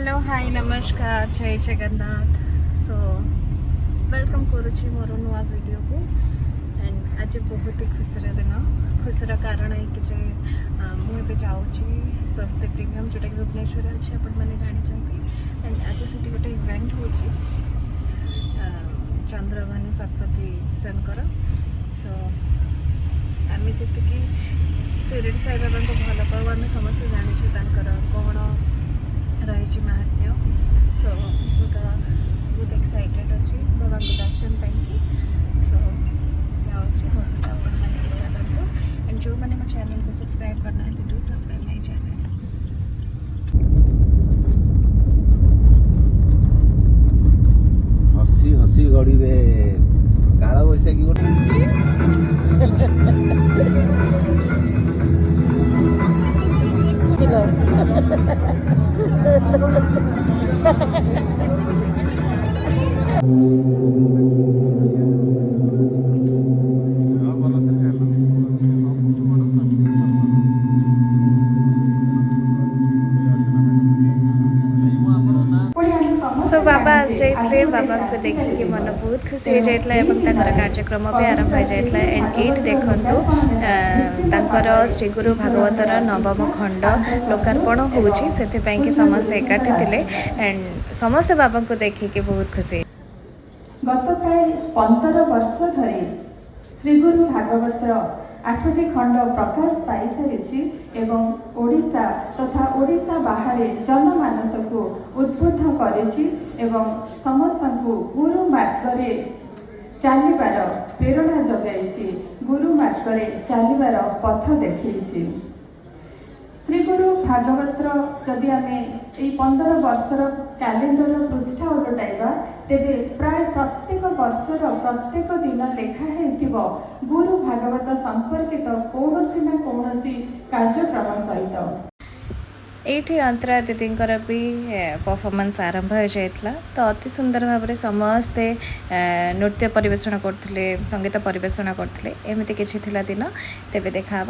Hello hi नमस्कार जय Jagannath. So welcome करुच्ची मोर नुआ वीडियो को एंड आज बहुत ही खुशी दिन खुशीर कारण है कि मुझे जाऊँगी स्वस्ति प्रीमियम जोटा कि भुवनेश्वर अच्छे आपने जानते एंड आज से गोटे इवेंट हो चंद्रभानु शतपथी सर सो आम जी शिरडी साई बाबा को भल पाऊ आम समस्ते जानी कौन रही महात्म्य। सो बहुत एक्साइटेड अच्छी बाबा को दर्शन पाई। सो जाऊँगी मो सहित आपने चलते एंड जो मैंने मो चैनल को सब्सक्राइब करना है डू सब्सक्राइब माय चैनल। हसी हसी गड़े काला बैसाखी गोटे सो बाबा आज जाइए बाबा को देखिए मन बहुत खुशी हो जाता है कार्यक्रम भी आरंभ हो जाता है एंड एट देखु श्रीगुरु भागवतर नवम खंड लोकार्पण होती समस्ते एकाठी थे एंड समस्ते बाबा को देखिए बहुत खुशी। गत प्राय 15 वर्ष धरी श्रीगुरु भागवतर 8टी खंड प्रकाश पाई सारी एवं ओडिशा तथा ओडिशा बाहर जनमानस को उद्बुद्ध करिछि एवं समस्त को गुरु मार्गरे चलिबार प्रेरणा जगाई गुरु मार्गरे चलिबार पथ देखी। श्रीगुरु भागवतर जदि आम यही 15 वर्षर कैलेंडर पृष्ठा उलटाइबा तेरे प्राय प्रत्येक वर्षर प्रत्येक दिन लेखाही गुरु भागवत संपर्कित कौनसी ना कौनसी कार्यक्रम सहित ये अंतरा दीदींकर भी परफॉर्मेंस आरंभ हो जाता तो अति सुंदर भाव में समस्ते नृत्य परिवेषण करते संगीत परिवेषण करते एमती किसी दिन तेज देखा।